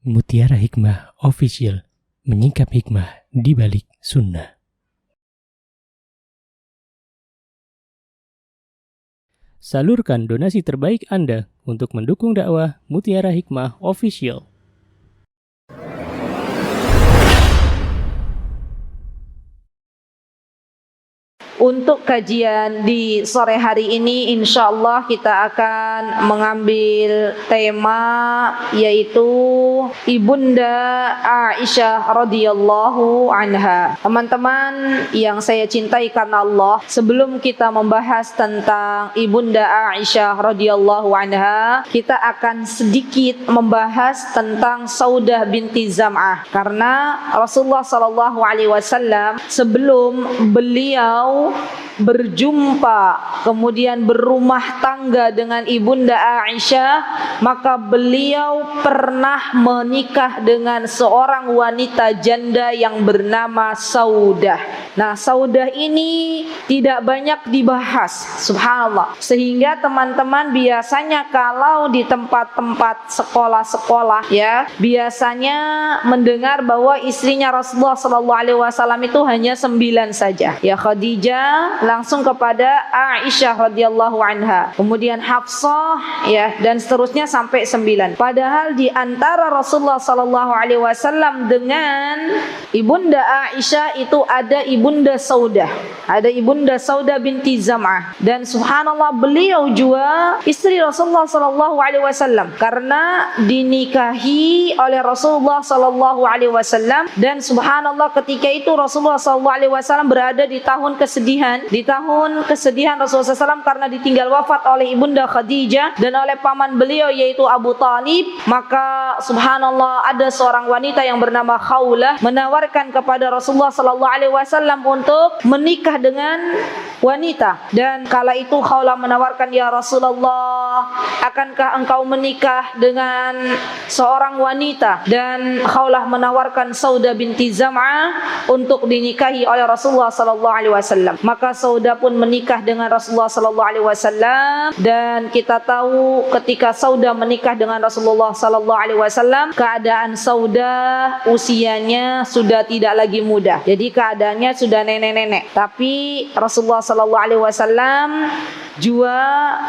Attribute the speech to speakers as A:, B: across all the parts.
A: Mutiara Hikmah Official, menyingkap hikmah di balik sunnah. Salurkan donasi terbaik Anda untuk mendukung dakwah Mutiara Hikmah Official.
B: Untuk kajian di sore hari ini, insya Allah kita akan mengambil tema yaitu Ibunda Aisyah radhiyallahu anha. Teman-teman yang saya cintai karena Allah, sebelum kita membahas tentang Ibunda Aisyah radhiyallahu anha, kita akan sedikit membahas tentang Saudah binti Zam'ah, karena Rasulullah SAW sebelum beliau berjumpa kemudian berumah tangga dengan Ibunda Aisyah, maka beliau pernah menikah dengan seorang wanita janda yang bernama Saudah. Nah, Saudah ini tidak banyak dibahas, subhanallah, sehingga teman-teman biasanya kalau di tempat-tempat sekolah-sekolah ya, biasanya mendengar bahwa istrinya Rasulullah SAW itu hanya 9 saja ya, Khadijah langsung kepada Aisyah radhiyallahu anha, kemudian Hafsah ya, dan seterusnya sampai 9. Padahal di antara Rasulullah SAW dengan Ibunda Aisyah itu ada Ibunda Saudah, ada Ibunda Saudah binti Zam'ah, dan subhanallah beliau juga istri Rasulullah SAW karena dinikahi oleh Rasulullah SAW, dan subhanallah ketika itu Rasulullah SAW berada di tahun kesedihan, Rasulullah SAW karena ditinggal wafat oleh Ibunda Khadijah dan oleh paman beliau yaitu Abu Talib. Maka subhanallah ada seorang wanita yang bernama Khawlah menawarkan kepada Rasulullah SAW untuk menikah dengan wanita, dan kala itu Khawlah menawarkan, ya Rasulullah, akankah engkau menikah dengan seorang wanita? Dan Khawlah menawarkan Saudah binti Zam'ah untuk dinikahi oleh Rasulullah SAW. Maka Saudah pun menikah dengan Rasulullah SAW, dan kita tahu ketika Saudah menikah dengan Rasulullah SAW, keadaan Saudah usianya sudah tidak lagi muda, jadi keadaannya sudah nenek-nenek. Tapi Rasulullah SAW juga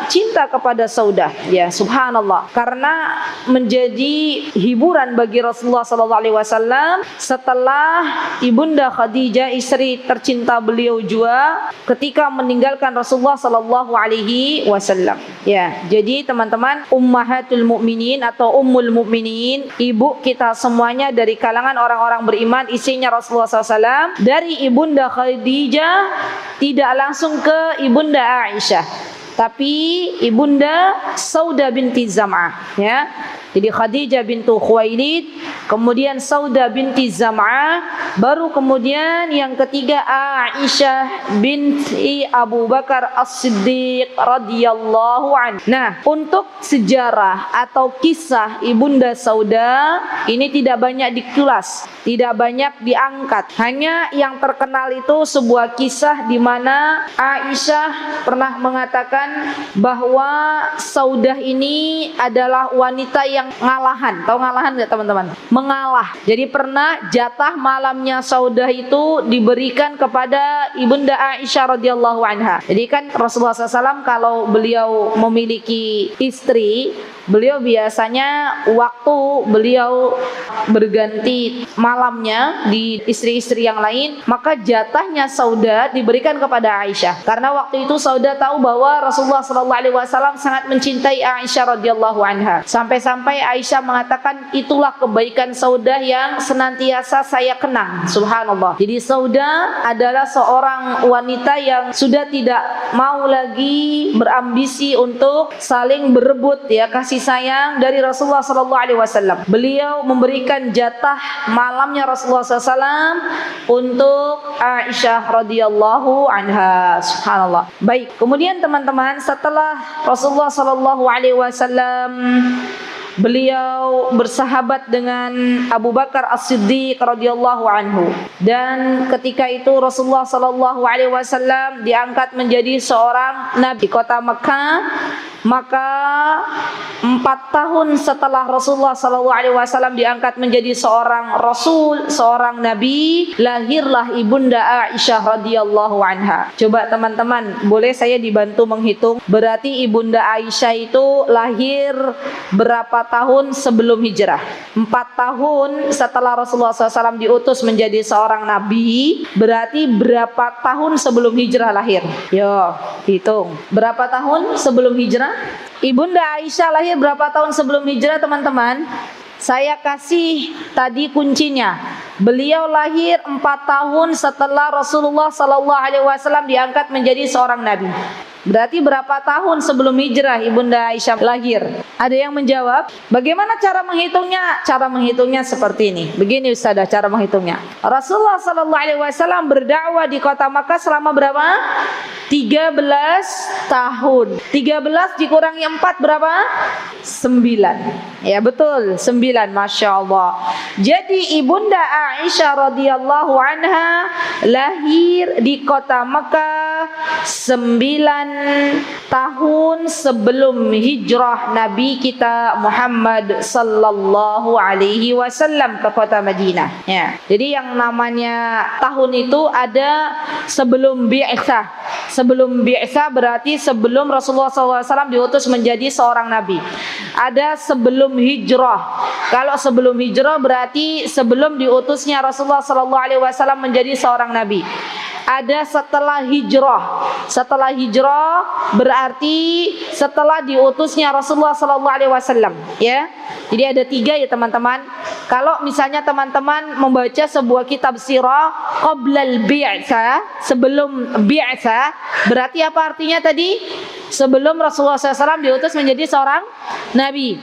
B: cinta kepada Saudah ya, subhanallah, karena menjadi hiburan bagi Rasulullah SAW setelah Ibunda Khadijah istri tercinta beliau juga ketika meninggalkan Rasulullah SAW ya. Jadi teman-teman, ummahatul mukminin atau ummul mukminin, ibu kita semuanya dari kalangan orang-orang beriman, istrinya Rasulullah SAW, dari Ibunda Khadijah tidak langsung ke Ibunda Aisyah, tapi Ibunda Saudah binti Zam'ah ya. Jadi Khadijah bintu Khuwailid, kemudian Saudah binti Zam'ah, baru kemudian yang ketiga Aisyah binti Abu Bakar As-Siddiq radhiyallahu anhu. Nah, untuk sejarah atau kisah Ibunda Saudah ini tidak banyak dikulas, tidak banyak diangkat. Hanya yang terkenal itu sebuah kisah di mana Aisyah pernah mengatakan bahwa Saudah ini adalah wanita yang ngalahan. Tahu ngalahan nggak teman-teman? Mengalah. Jadi pernah jatah malamnya Saudah itu diberikan kepada Ibunda Aisyah radhiyallahu anha. Jadi kan Rasulullah SAW kalau beliau memiliki istri, beliau biasanya waktu beliau berganti malamnya di istri-istri yang lain, maka jatahnya Saudah diberikan kepada Aisyah. Karena waktu itu Saudah tahu bahwa Rasulullah SAW sangat mencintai Aisyah radhiyallahu anha. Sampai-sampai Aisyah mengatakan, itulah kebaikan Saudah yang senantiasa saya kenang. Subhanallah. Jadi Saudah adalah seorang wanita yang sudah tidak mau lagi berambisi untuk saling berebut ya kasih sayang dari Rasulullah SAW. Beliau memberikan jatah malamnya Rasulullah SAW untuk Aisyah radhiyallahu anha. Subhanallah. Baik, kemudian teman-teman, setelah Rasulullah SAW Beliau bersahabat dengan Abu Bakar As-Siddiq radhiyallahu anhu, dan ketika itu Rasulullah sallallahu alaihi wasallam diangkat menjadi seorang nabi di kota Mekah. Maka 4 tahun setelah Rasulullah sallallahu alaihi wasallam diangkat menjadi seorang rasul, seorang nabi, lahirlah ibunda Aisyah radhiyallahu anha. Coba teman-teman, boleh saya dibantu menghitung? Berarti ibunda Aisyah itu lahir berapa tahun sebelum hijrah? 4 tahun setelah Rasulullah SAW diutus menjadi seorang nabi, berarti berapa tahun sebelum hijrah lahir? Yo, hitung. Berapa tahun sebelum hijrah? Ibunda Aisyah lahir berapa tahun sebelum hijrah, teman-teman? Saya kasih tadi kuncinya. Beliau lahir 4 tahun setelah Rasulullah SAW diangkat menjadi seorang nabi. Berarti berapa tahun sebelum hijrah ibunda Aisyah lahir? Ada yang menjawab? Bagaimana cara menghitungnya? Cara menghitungnya seperti ini. Begini Ustazah cara menghitungnya. Rasulullah SAW berdakwah di kota Makkah selama berapa? 13 tahun. 13 dikurangi 4 berapa? 9. Ya betul, 9. Masya Allah. Jadi ibunda Aisyah radhiyallahu anha lahir di kota Makkah 9 tahun sebelum hijrah Nabi kita Muhammad sallallahu alaihi wasallam ke kota Madinah. Ya. Jadi yang namanya tahun itu ada sebelum bi'tsah. Sebelum bi'tsah berarti sebelum Rasulullah SAW diutus menjadi seorang nabi. Ada sebelum hijrah. Kalau sebelum hijrah berarti sebelum diutusnya Rasulullah SAW menjadi seorang nabi. Ada setelah hijrah. Setelah hijrah berarti setelah diutusnya Rasulullah SAW. Ya. Jadi ada 3 ya teman-teman. Kalau misalnya teman-teman membaca sebuah kitab sirah qablal bi'tsah, sebelum bi'tsah, berarti apa artinya tadi? Sebelum Rasulullah SAW diutus menjadi seorang nabi.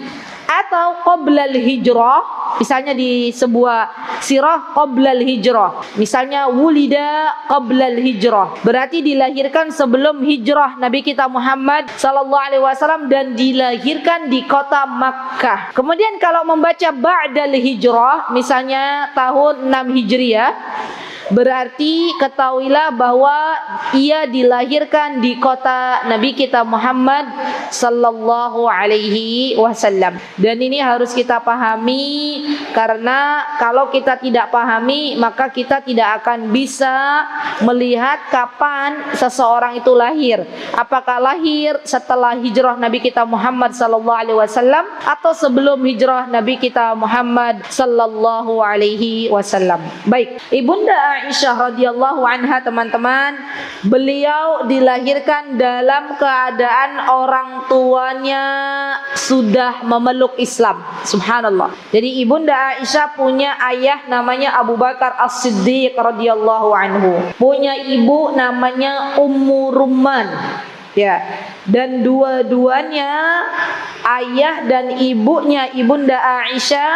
B: Atau qoblal hijrah, misalnya di sebuah sirah qoblal hijrah, misalnya wulida qoblal hijrah, berarti dilahirkan sebelum hijrah Nabi kita Muhammad sallallahu alaihi wasallam dan dilahirkan di kota Makkah. Kemudian kalau membaca ba'dal hijrah, misalnya tahun 6 Hijriah, berarti ketahuilah bahwa ia dilahirkan di kota Nabi kita Muhammad sallallahu alaihi wasallam. Dan ini harus kita pahami, karena kalau kita tidak pahami maka kita tidak akan bisa melihat kapan seseorang itu lahir. Apakah lahir setelah hijrah Nabi kita Muhammad sallallahu alaihi wasallam atau sebelum hijrah Nabi kita Muhammad sallallahu alaihi wasallam. Baik, ibunda Aisyah radhiyallahu anha teman-teman, beliau dilahirkan dalam keadaan orang tuanya sudah memeluk Islam. Subhanallah. Jadi ibunda Aisyah punya ayah namanya Abu Bakar As-Siddiq radhiyallahu anhu. Punya ibu namanya Ummu Rumman. Ya. Dan dua-duanya ayah dan ibunya ibunda Aisyah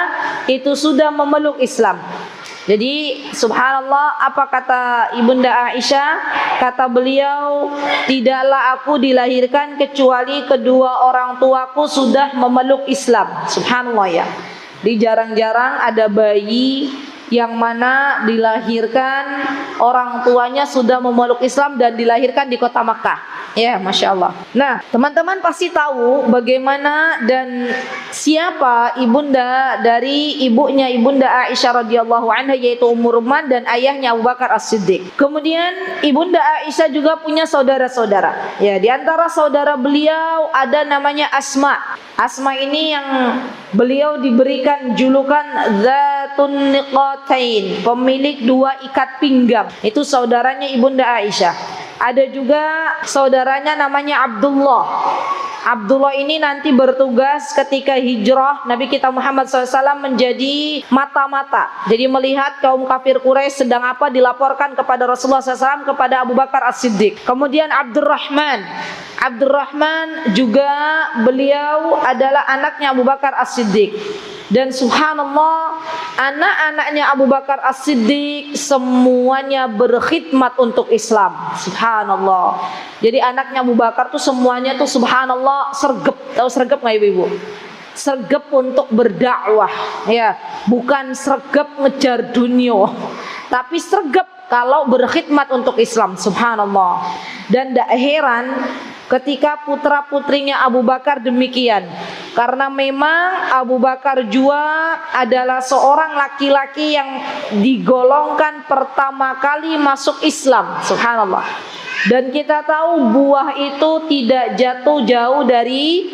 B: itu sudah memeluk Islam. Jadi subhanallah, apa kata ibunda Aisyah? Kata beliau, tidaklah aku dilahirkan kecuali kedua orang tuaku sudah memeluk Islam. Subhanallah ya. Di jarang-jarang ada bayi yang mana dilahirkan orang tuanya sudah memeluk Islam dan dilahirkan di kota Makkah. Ya, Masya Allah. Nah, teman-teman pasti tahu bagaimana dan siapa ibunda dari ibunya ibunda Aisyah radhiyallahu anha, yaitu Ummu Rumman, dan ayahnya Abu Bakar As-Siddiq. Kemudian ibunda Aisyah juga punya saudara-saudara. Ya, di antara saudara beliau ada namanya Asma. Asma ini yang beliau diberikan julukan Zatun Niqatain, pemilik 2 ikat pinggang. Itu saudaranya ibunda Aisyah. Ada juga saudaranya namanya Abdullah. Abdullah ini nanti bertugas ketika hijrah Nabi kita Muhammad SAW menjadi mata-mata. Jadi melihat kaum kafir Quraisy sedang apa, dilaporkan kepada Rasulullah SAW, kepada Abu Bakar As-Siddiq. Kemudian Abdurrahman juga beliau adalah anaknya Abu Bakar As-Siddiq. Dan subhanallah, anak-anaknya Abu Bakar As-Siddiq semuanya berkhidmat untuk Islam. Subhanallah. Jadi anaknya Abu Bakar tuh semuanya tuh subhanallah sergap. Tahu sergap nggak ibu-ibu? sregep untuk berdakwah, ya, bukan sregep ngejar dunia, tapi sregep kalau berkhidmat untuk Islam. Subhanallah. Dan tidak heran ketika putra-putrinya Abu Bakar demikian, karena memang Abu Bakar juga adalah seorang laki-laki yang digolongkan pertama kali masuk Islam. Subhanallah. Dan kita tahu buah itu tidak jatuh jauh dari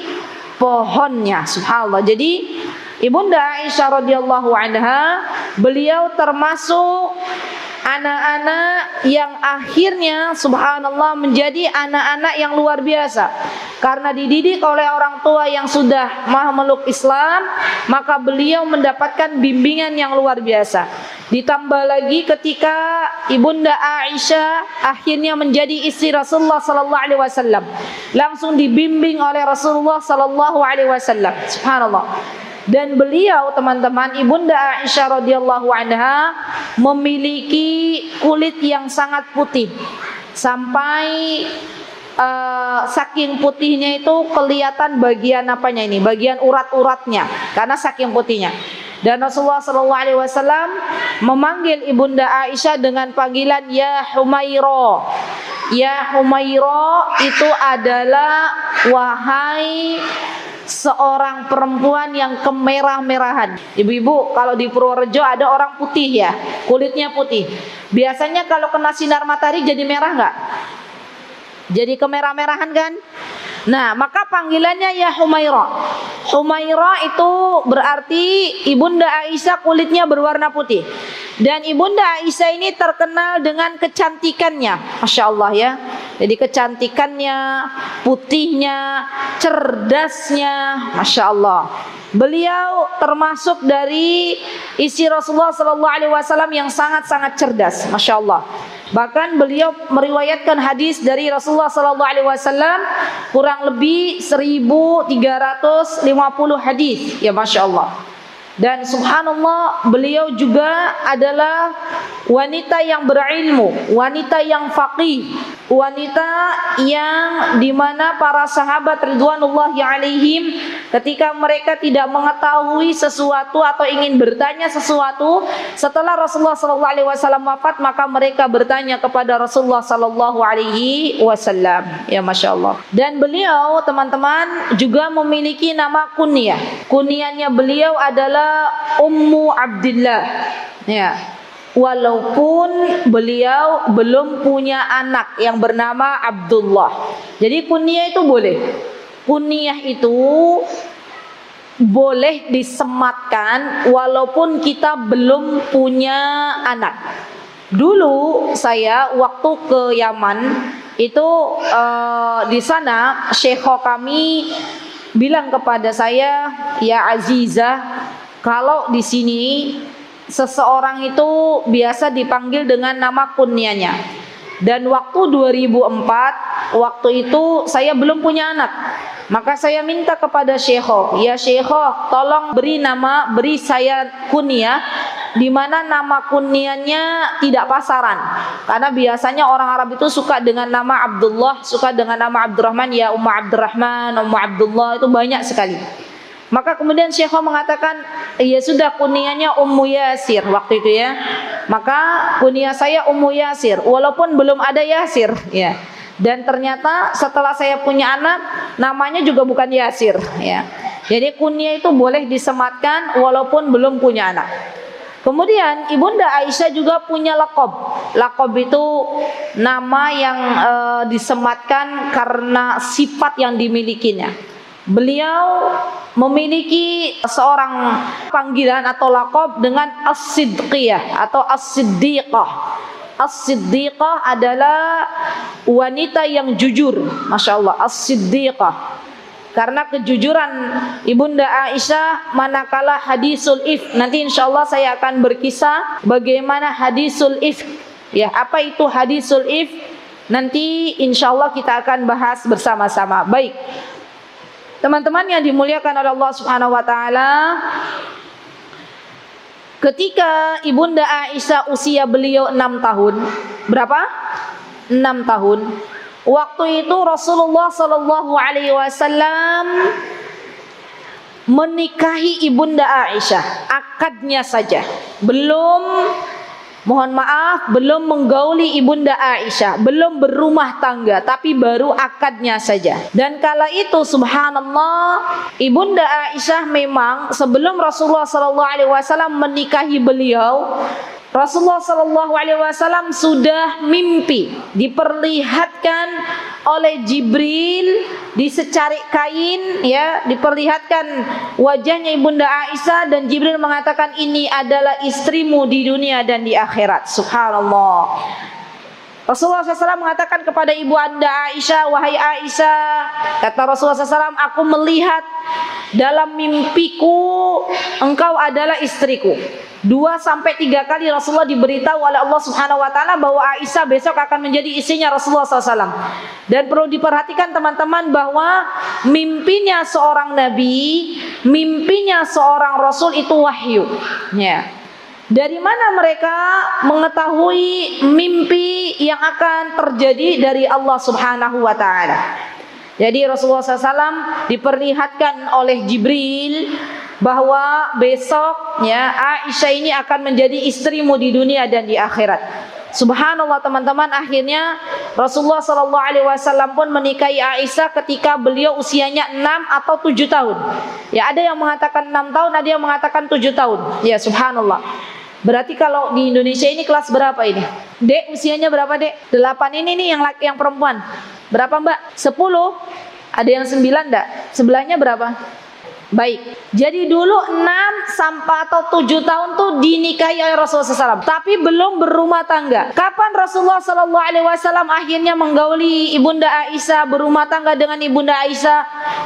B: pohonnya. Subhanallah. Jadi Ibunda Aisyah radhiyallahu anha, beliau termasuk anak-anak yang akhirnya subhanallah menjadi anak-anak yang luar biasa, karena dididik oleh orang tua yang sudah memeluk Islam, maka beliau mendapatkan bimbingan yang luar biasa. Ditambah lagi ketika Ibunda Aisyah akhirnya menjadi istri Rasulullah sallallahu alaihi wasallam, langsung dibimbing oleh Rasulullah sallallahu alaihi wasallam. Subhanallah. Dan beliau, teman-teman, Ibunda Aisyah radhiyallahu anha memiliki kulit yang sangat putih, sampai saking putihnya itu kelihatan bagian apanya ini, bagian urat-uratnya, karena saking putihnya. Dan Rasulullah sallallahu alaihi wasallam memanggil Ibunda Aisyah dengan panggilan ya Humaira. Ya Humaira itu adalah wahai seorang perempuan yang kemerah-merahan. Ibu-ibu, kalau di Purworejo ada orang putih ya, kulitnya putih. Biasanya kalau kena sinar matahari jadi merah nggak? Jadi kemerah-merahan kan? Nah, maka panggilannya ya Humaira. Humaira itu berarti Ibunda Aisyah kulitnya berwarna putih. Dan Ibunda Aisyah ini terkenal dengan kecantikannya, Masya Allah ya. Jadi kecantikannya, putihnya, cerdasnya, Masya Allah. Beliau termasuk dari istri Rasulullah SAW yang sangat-sangat cerdas, Masya Allah. Bahkan beliau meriwayatkan hadis dari Rasulullah SAW kurang lebih 1350 hadis, ya Masya Allah. Dan subhanallah, beliau juga adalah wanita yang berilmu, wanita yang faqih, wanita yang dimana para sahabat ridwanullahi alaihim ketika mereka tidak mengetahui sesuatu atau ingin bertanya sesuatu setelah Rasulullah SAW wafat, maka mereka bertanya kepada Rasulullah SAW, ya Masya Allah. Dan beliau, teman-teman, juga memiliki nama kunyah. Kunyahnya beliau adalah Ummu Abdillah, ya. Walaupun beliau belum punya anak yang bernama Abdullah. Jadi kunyah itu boleh. Kunyah itu boleh disematkan walaupun kita belum punya anak. Dulu saya waktu ke Yaman itu di sana syekh kami bilang kepada saya, ya Azizah, kalau di sini seseorang itu biasa dipanggil dengan nama kunyahnya. Dan waktu 2004, waktu itu saya belum punya anak. Maka saya minta kepada Syekh, ya Syekh, tolong beri saya kunyah di mana nama kunyahnya tidak pasaran. Karena biasanya orang Arab itu suka dengan nama Abdullah, suka dengan nama Abdurrahman, ya Ummu Abdurrahman, Ummu Abdullah, itu banyak sekali. Maka kemudian Syekh mengatakan, ya sudah, kunyahnya Ummu Yasir waktu itu ya. Maka kunyah saya Ummu Yasir walaupun belum ada Yasir ya. Dan ternyata setelah saya punya anak, namanya juga bukan Yasir ya. Jadi kunyah itu boleh disematkan walaupun belum punya anak. Kemudian Ibunda Aisyah juga punya laqab. Laqab itu nama yang disematkan karena sifat yang dimilikinya. Beliau memiliki seorang panggilan atau laqab dengan As-Sidqiyah atau As-Siddiqah. As-Siddiqah adalah wanita yang jujur, Masya Allah, As-Siddiqah. Karena kejujuran Ibunda Aisyah manakala hadisul ifk. Nanti insya Allah saya akan berkisah bagaimana hadisul ifk. Ya, apa itu hadisul ifk? Nanti insya Allah kita akan bahas bersama-sama. Baik, teman-teman yang dimuliakan oleh Allah Subhanahu wa taala, ketika Ibunda Aisyah usia beliau 6 tahun, berapa? 6 tahun. Waktu itu Rasulullah sallallahu alaihi wasallam menikahi Ibunda Aisyah, akadnya saja. Belum, mohon maaf, belum menggauli Ibunda Aisyah, belum berumah tangga, tapi baru akadnya saja. Dan kala itu subhanallah, Ibunda Aisyah memang sebelum Rasulullah SAW menikahi beliau, Rasulullah SAW sudah mimpi, diperlihatkan oleh Jibril di secarik kain, ya, diperlihatkan wajahnya Ibunda Aisyah, dan Jibril mengatakan ini adalah istrimu di dunia dan di akhirat. Subhanallah. Rasulullah SAW mengatakan kepada ibu anda Aisyah, wahai Aisyah, kata Rasulullah SAW, aku melihat dalam mimpiku engkau adalah istriku. 2-3 kali Rasulullah diberitahu oleh Allah Subhanahu wa taala bahwa Aisyah besok akan menjadi istrinya Rasulullah SAW. Dan perlu diperhatikan teman-teman bahwa mimpinya seorang nabi, mimpinya seorang rasul itu wahyu. Ya. Dari mana mereka mengetahui mimpi yang akan terjadi dari Allah Subhanahu wa taala? Jadi Rasulullah SAW diperlihatkan oleh Jibril bahwa besok, ya, Aisyah ini akan menjadi istrimu di dunia dan di akhirat. Subhanallah teman-teman, akhirnya Rasulullah SAW pun menikahi Aisyah ketika beliau usianya 6 atau 7 tahun. Ya, ada yang mengatakan 6 tahun, ada yang mengatakan 7 tahun. Ya, subhanallah. Berarti kalau di Indonesia ini kelas berapa ini? Dek, usianya berapa, Dek? 8 ini nih yang perempuan. Berapa, Mbak? 10? Ada yang 9 enggak? Sebelahnya berapa? Baik. Jadi dulu 6 sampai atau 7 tahun tuh dinikahi oleh Rasulullah SAW, tapi belum berumah tangga. Kapan Rasulullah SAW akhirnya menggauli Ibunda Aisyah, berumah tangga dengan Ibunda Aisyah?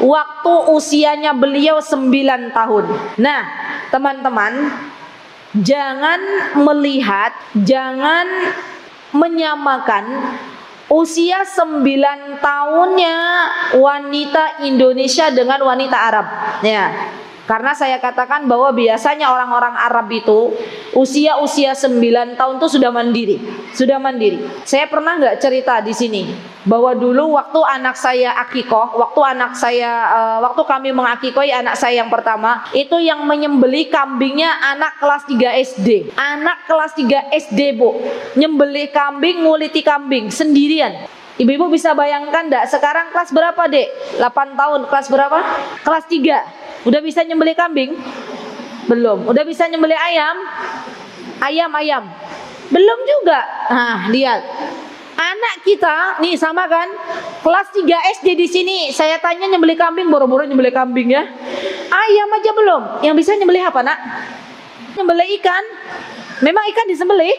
B: Waktu usianya beliau 9 tahun. Nah, teman-teman, jangan melihat, jangan menyamakan usia 9 tahunnya wanita Indonesia dengan wanita Arab. Ya. Karena saya katakan bahwa biasanya orang-orang Arab itu usia 9 tahun itu sudah mandiri. Sudah mandiri. Saya pernah nggak cerita di sini bahwa dulu waktu anak saya akikoh, waktu kami mengakikohi anak saya yang pertama, itu yang menyembelih kambingnya anak kelas 3 SD. Anak kelas 3 SD, Bu. Nyembelih kambing, nguliti kambing sendirian. Ibu-ibu bisa bayangkan enggak? Sekarang kelas berapa, Dek? 8 tahun. Kelas berapa? Kelas 3. Udah bisa nyembelih kambing? Belum. Udah bisa nyembelih ayam? Ayam. Belum juga. Nah, lihat. Anak kita nih sama kan? Kelas 3 SD di sini. Saya tanya nyembelih kambing, boro-boro nyembelih kambing ya. Ayam aja belum. Yang bisa nyembelih apa, Nak? Nyembelih ikan. Memang ikan disembelih?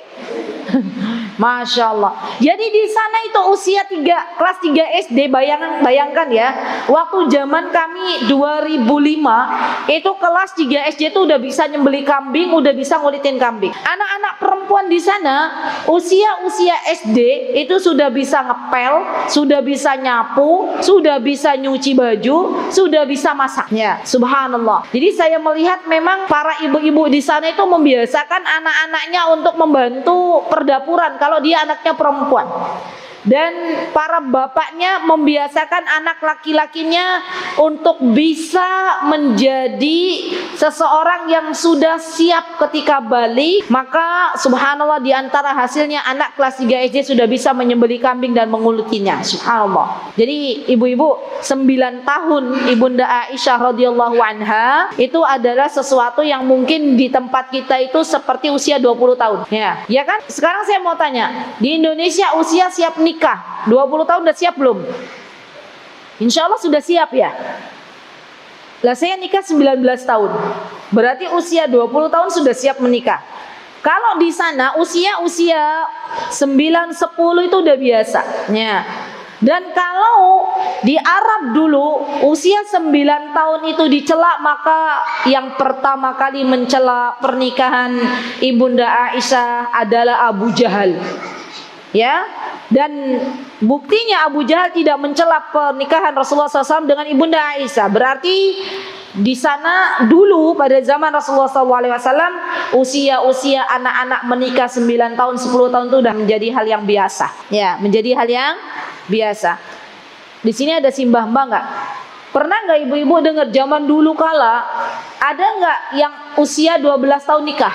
B: Masya Allah. Jadi di sana itu usia kelas 3 SD, bayangkan ya. Waktu zaman kami 2005, itu kelas 3 SD itu udah bisa nyembelih kambing, udah bisa ngulitin kambing. Anak-anak perempuan di sana usia SD itu sudah bisa ngepel, sudah bisa nyapu, sudah bisa nyuci baju, sudah bisa masaknya. Subhanallah. Jadi saya melihat memang para ibu-ibu di sana itu membiasakan anak-anaknya untuk membantu perdapuran kalau dia anaknya perempuan, dan para bapaknya membiasakan anak laki-lakinya untuk bisa menjadi seseorang yang sudah siap ketika balik. Maka subhanallah, di antara hasilnya anak kelas 3 SD sudah bisa menyembelih kambing dan mengulitinya. Subhanallah. Jadi ibu-ibu, 9 tahun Ibunda Aisyah radhiyallahu anha itu adalah sesuatu yang mungkin di tempat kita itu seperti usia 20 tahun. Ya kan? Sekarang saya mau tanya, di Indonesia usia siap nikah 20 tahun udah siap belum? Insya Allah sudah siap ya. Lah saya nikah 19 tahun, berarti usia 20 tahun sudah siap menikah. Kalau di sana usia 9-10 itu udah biasa ya. Dan kalau di Arab dulu usia 9 tahun itu dicela, maka yang pertama kali mencela pernikahan Ibunda Aisyah adalah Abu Jahal. Ya, dan buktinya Abu Jahal tidak mencela pernikahan Rasulullah SAW dengan Ibunda Aisyah. Berarti di sana dulu pada zaman Rasulullah SAW usia anak-anak menikah 9 tahun 10 tahun itu sudah menjadi hal yang biasa. Ya, menjadi hal yang biasa. Di sini ada simbah mbah nggak? Pernah nggak ibu-ibu dengar zaman dulu kala ada nggak yang usia 12 tahun nikah?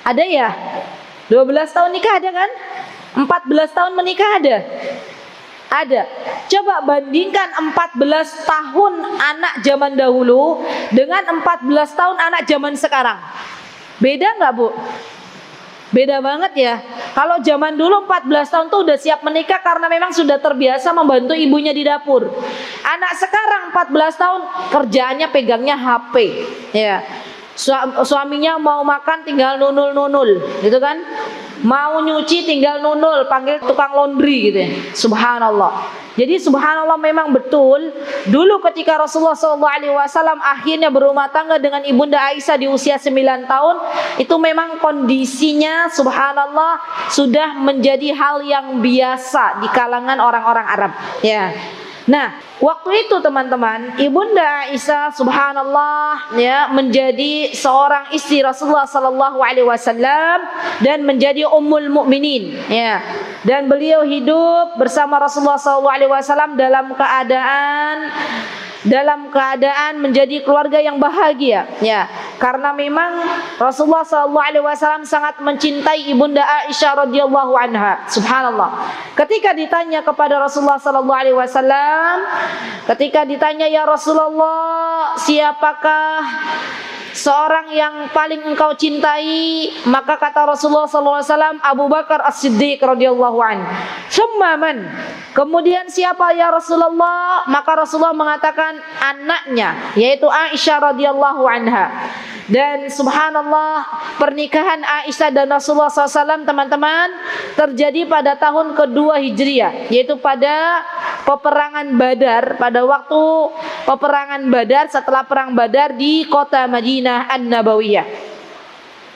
B: Ada ya? 12 tahun nikah ada kan? 14 tahun menikah ada? Ada. Coba bandingkan 14 tahun anak zaman dahulu dengan 14 tahun anak zaman sekarang. Beda nggak, Bu? Beda banget ya. Kalau zaman dulu 14 tahun tuh udah siap menikah karena memang sudah terbiasa membantu ibunya di dapur. Anak sekarang 14 tahun kerjaannya pegangnya HP, ya. Suaminya mau makan tinggal nunul-nunul, gitu kan? Mau nyuci tinggal nunul, panggil tukang laundry gitu ya. Subhanallah. Jadi subhanallah memang betul dulu ketika Rasulullah SAW akhirnya berumah tangga dengan ibunda Aisyah di usia 9 tahun, itu memang kondisinya subhanallah sudah menjadi hal yang biasa di kalangan orang-orang Arab, ya. Nah, waktu itu teman-teman, ibunda Aisyah subhanallah ya menjadi seorang istri Rasulullah sallallahu alaihi wasallam dan menjadi ummul mukminin, ya. Dan beliau hidup bersama Rasulullah sallallahu alaihi wasallam dalam keadaan menjadi keluarga yang bahagia, ya. Karena memang Rasulullah SAW sangat mencintai ibunda Aisyah radhiyallahu anha. Subhanallah. Ketika ditanya kepada Rasulullah SAW, ketika ditanya, ya Rasulullah, siapakah seorang yang paling engkau cintai? Maka kata Rasulullah SAW, Abu Bakar As-Siddiq radhiyallahu anhu. Summa man? Kemudian siapa ya Rasulullah? Maka Rasulullah mengatakan anaknya, yaitu Aisyah radhiyallahu anha. Dan subhanallah, pernikahan Aisyah dan Rasulullah SAW teman-teman terjadi pada tahun kedua Hijriah, yaitu pada peperangan Badar, pada waktu peperangan Badar, setelah perang Badar di kota Madinah An-Nabawiyah.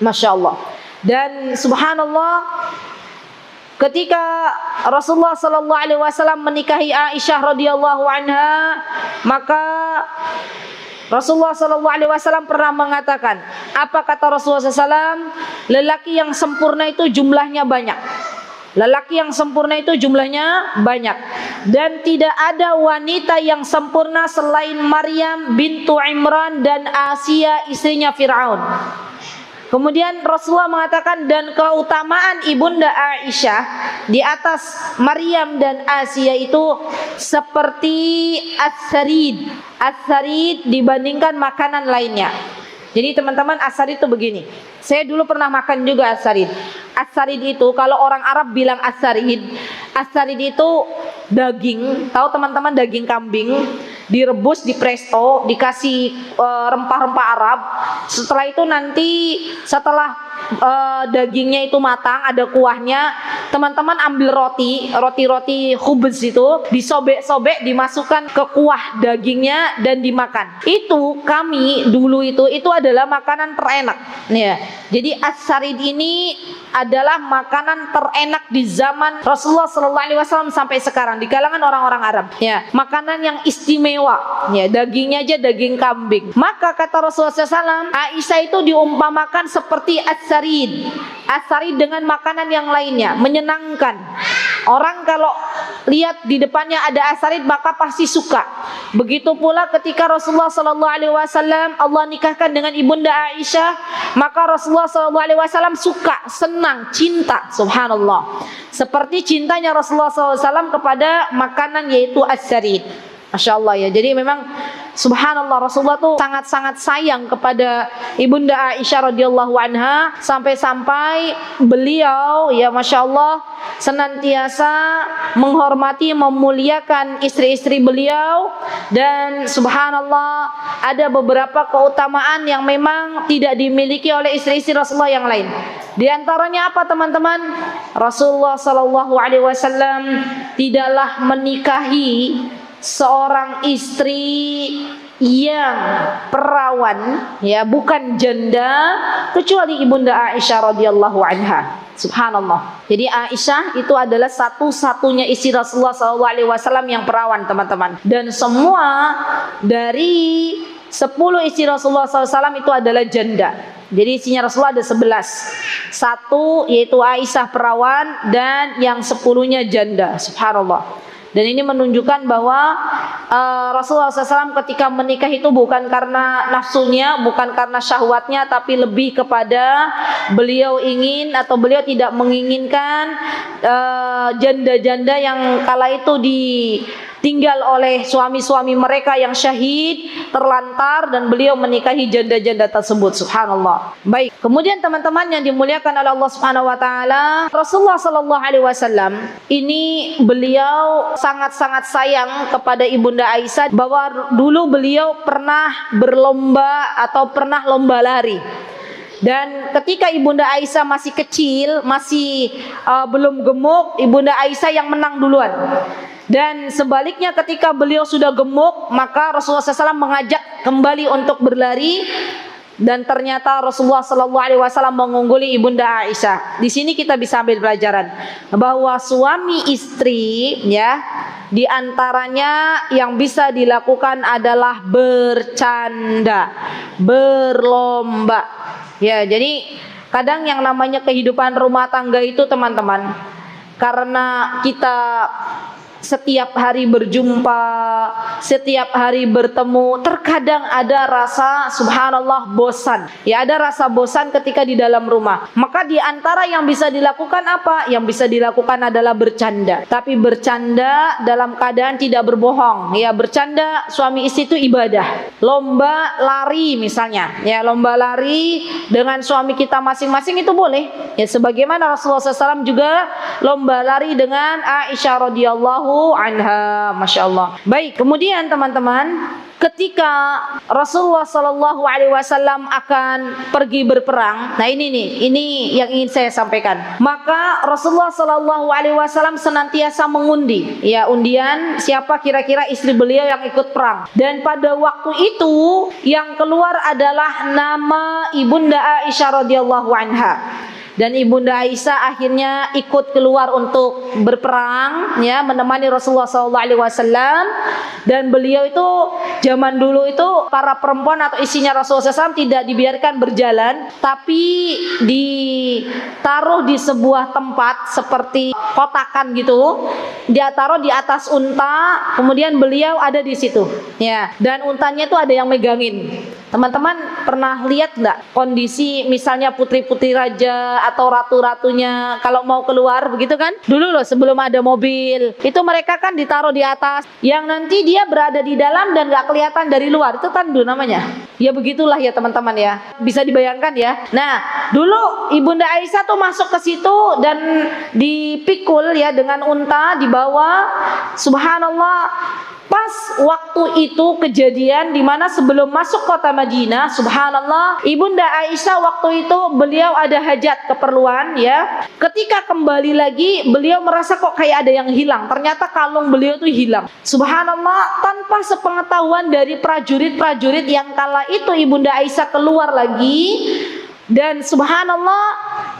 B: Masya Allah. Dan subhanallah, ketika Rasulullah SAW menikahi Aisyah radhiyallahu anha, maka Rasulullah SAW pernah mengatakan, apa kata Rasulullah SAW? Lelaki yang sempurna itu jumlahnya banyak. Lelaki yang sempurna itu jumlahnya banyak. Dan tidak ada wanita yang sempurna selain Maryam bintu Imran dan Asia istrinya Fir'aun. Kemudian Rasulullah mengatakan, dan keutamaan ibunda Aisyah di atas Maryam dan Asia itu seperti as-sarid. As-sarid dibandingkan makanan lainnya. Jadi teman-teman, as-sarid itu begini. Saya dulu pernah makan juga as-sarid. As-sarid itu kalau orang Arab bilang as-sarid. As-sarid itu daging, tahu teman-teman daging kambing direbus di presto, dikasih rempah-rempah Arab. Setelah itu nanti setelah dagingnya itu matang, ada kuahnya, teman-teman ambil roti khubz itu, disobek-sobek, dimasukkan ke kuah dagingnya dan dimakan. Itu kami dulu itu adalah makanan terenak, ya. Jadi as-sarid ini adalah makanan terenak di zaman Rasulullah SAW sampai sekarang di kalangan orang-orang Arab, ya. Makanan yang istimewa, ya, dagingnya aja daging kambing. Maka kata Rasulullah SAW, Aisyah itu diumpamakan seperti as-sarid. As-sarid dengan makanan yang lainnya, menyenangkan. Orang kalau lihat di depannya ada as-sarid maka pasti suka. Begitu pula ketika Rasulullah SAW Allah nikahkan dengan ibunda Aisyah, maka Rasulullah SAW suka, senang, cinta. Subhanallah. Seperti cintanya Rasulullah SAW kepada makanan yaitu as-sarid. Masya Allah, ya. Jadi memang subhanallah, Rasulullah tuh sangat-sangat sayang kepada ibunda Aisyah radhiyallahu anha, sampai-sampai beliau, ya Masya Allah, senantiasa menghormati, memuliakan istri-istri beliau. Dan subhanallah, ada beberapa keutamaan yang memang tidak dimiliki oleh istri-istri Rasulullah yang lain. Di antaranya apa teman-teman? Rasulullah SAW tidaklah menikahi seorang istri yang perawan, ya, bukan janda, kecuali ibunda Aisyah radhiyallahu anha. Subhanallah. Jadi Aisyah itu adalah satu-satunya istri Rasulullah SAW yang perawan, teman-teman. Dan semua dari 10 istri Rasulullah SAW itu adalah janda. Jadi istrinya Rasulullah ada 11. Satu yaitu Aisyah perawan dan yang 10-nya janda. Subhanallah. Dan ini menunjukkan bahwa Rasulullah SAW ketika menikah itu bukan karena nafsunya, bukan karena syahwatnya, tapi lebih kepada beliau ingin atau beliau tidak menginginkan janda-janda yang kala itu ditinggal oleh suami-suami mereka yang syahid, terlantar, dan beliau menikahi janda-janda tersebut. Subhanallah. Baik, kemudian teman-teman yang dimuliakan oleh Allah Subhanahu wa taala, Rasulullah sallallahu alaihi wasallam ini beliau sangat-sangat sayang kepada Ibunda Aisyah, bahwa dulu beliau pernah berlomba atau pernah lomba lari. Dan ketika Ibunda Aisyah masih kecil, masih belum gemuk, Ibunda Aisyah yang menang duluan. Dan sebaliknya ketika beliau sudah gemuk, maka Rasulullah SAW mengajak kembali untuk berlari. Dan ternyata Rasulullah SAW mengungguli Ibunda Aisyah. Di sini kita bisa ambil pelajaran bahwa suami istri, ya, di antaranya yang bisa dilakukan adalah bercanda, berlomba. Ya, jadi kadang yang namanya kehidupan rumah tangga itu teman-teman, karena kita setiap hari berjumpa, setiap hari bertemu, terkadang ada rasa subhanallah bosan. Ya, ada rasa bosan ketika di dalam rumah. Maka di antara yang bisa dilakukan apa? Yang bisa dilakukan adalah bercanda. Tapi bercanda dalam keadaan tidak berbohong. Ya, bercanda suami istri itu ibadah. Lomba lari misalnya. Ya, lomba lari dengan suami kita masing-masing itu boleh. Ya, sebagaimana Rasulullah SAW juga lomba lari dengan Aisyah radhiyallahu anha, masya Allah. Baik, kemudian teman-teman, ketika Rasulullah Sallallahu Alaihi Wasallam akan pergi berperang, nah ini yang ingin saya sampaikan. Maka Rasulullah Sallallahu Alaihi Wasallam senantiasa mengundi, ya, undian siapa kira-kira istri beliau yang ikut perang. Dan pada waktu itu yang keluar adalah nama Ibunda Aisyah radhiyallahu anha. Dan Ibunda Aisyah akhirnya ikut keluar untuk berperang, ya, menemani Rasulullah SAW. Dan beliau itu zaman dulu itu para perempuan atau istrinya Rasulullah SAW tidak dibiarkan berjalan, tapi ditaruh di sebuah tempat seperti kotakan gitu. Dia taruh di atas unta, kemudian beliau ada di situ, ya. Dan untanya itu ada yang megangin. Teman-teman pernah lihat nggak kondisi misalnya putri-putri raja atau ratu-ratunya kalau mau keluar begitu kan? Dulu loh sebelum ada mobil, itu mereka kan ditaruh di atas, yang nanti dia berada di dalam dan nggak kelihatan dari luar. Itu tandu namanya. Ya begitulah ya teman-teman ya. Bisa dibayangkan ya. Nah, dulu Ibunda Aisyah tuh masuk ke situ dan dipikul ya dengan unta dibawa. Subhanallah. Pas waktu itu kejadian di mana sebelum masuk kota Madinah, subhanallah, Ibunda Aisyah waktu itu beliau ada hajat keperluan, ya. Ketika kembali lagi, beliau merasa kok kayak ada yang hilang. Ternyata kalung beliau itu hilang. Subhanallah, tanpa sepengetahuan dari prajurit-prajurit yang kala itu Ibunda Aisyah keluar lagi. Dan subhanallah,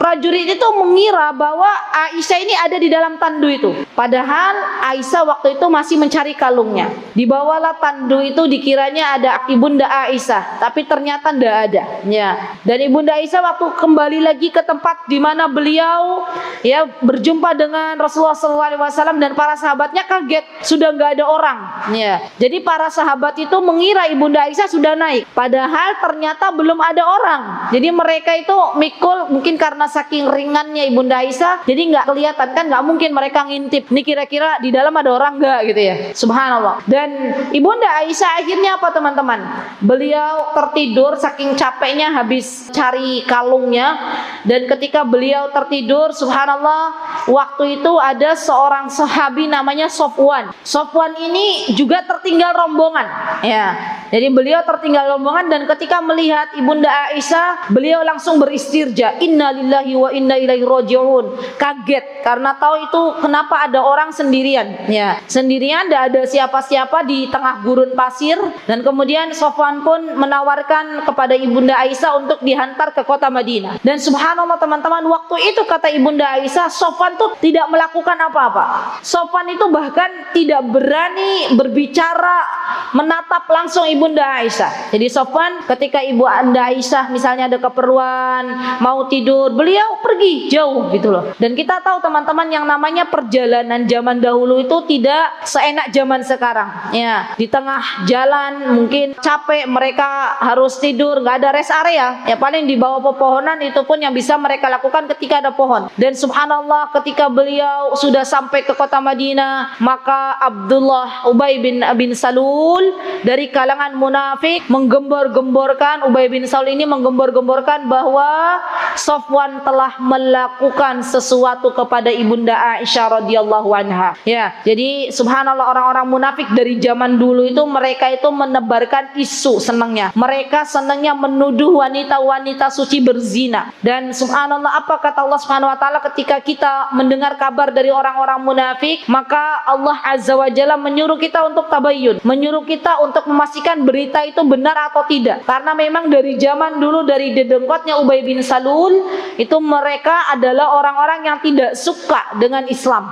B: prajurit itu mengira bahwa Aisyah ini ada di dalam tandu itu. Padahal Aisyah waktu itu masih mencari kalungnya. Dibawalah tandu itu, dikiranya ada Ibunda Aisyah, tapi ternyata tidak ada. Ya. Dan Ibunda Aisyah waktu kembali lagi ke tempat di mana beliau ya berjumpa dengan Rasulullah SAW dan para sahabatnya, kaget, sudah nggak ada orang. Ya. Jadi para sahabat itu mengira Ibunda Aisyah sudah naik. Padahal ternyata belum ada orang. Jadi mereka itu mikul mungkin karena saking ringannya Ibunda Aisyah, jadi nggak kelihatan kan, nggak mungkin mereka ngintip nih kira-kira di dalam ada orang nggak gitu ya. Subhanallah. Dan Ibunda Aisyah akhirnya apa teman-teman? Beliau tertidur saking capeknya habis cari kalungnya. Dan ketika beliau tertidur, subhanallah, waktu itu ada seorang sahabi namanya Sofwan. Sofwan ini juga tertinggal rombongan. Ya. Jadi beliau tertinggal rombongan dan ketika melihat Ibunda Aisyah, beliau langsung beristirja, inna lillahi wa inna ilaihi raji'un. Kaget karena tahu itu kenapa ada orang sendirian, ya. Sendirian, tidak ada siapa-siapa di tengah gurun pasir. Dan kemudian Sofwan pun menawarkan kepada Ibunda Aisyah untuk dihantar ke kota Madinah. Dan subhanallah teman-teman, waktu itu kata Ibunda Aisyah, Sofwan tuh tidak melakukan apa-apa. Sofwan itu bahkan tidak berani berbicara, menatap langsung Ibunda Aisyah. Jadi Sofwan ketika Ibunda Aisyah misalnya ada keperluan, mau tidur, beliau pergi jauh gitu loh. Dan kita tahu teman-teman, yang namanya perjalanan zaman dahulu itu tidak seenak zaman sekarang. Ya, di tengah jalan mungkin capek, mereka harus tidur, nggak ada rest area. Ya paling di bawah pepohonan, itu pun yang bisa mereka lakukan ketika ada pohon. Dan subhanallah, ketika beliau sudah sampai ke kota Madinah, maka Abdullah Ubay bin Salul dari kalangan munafik menggembor-gemborkan, Ubay bin Salul ini menggembor-gemborkan bahwa Safwan telah melakukan sesuatu kepada ibunda Aisyah radhiyallahu anha. Ya, jadi subhanallah, orang-orang munafik dari zaman dulu itu mereka itu menebarkan isu senangnya. Mereka senangnya menuduh wanita-wanita suci berzina. Dan subhanallah, apa kata Allah Subhanahu wa taala ketika kita mendengar kabar dari orang-orang munafik, maka Allah Azza wa Jalla menyuruh kita untuk tabayyun, menyuruh kita untuk memastikan berita itu benar atau tidak. Karena memang dari zaman dulu, dari dedengkotnya Ubay bin Salul, itu mereka adalah orang-orang yang tidak suka dengan Islam.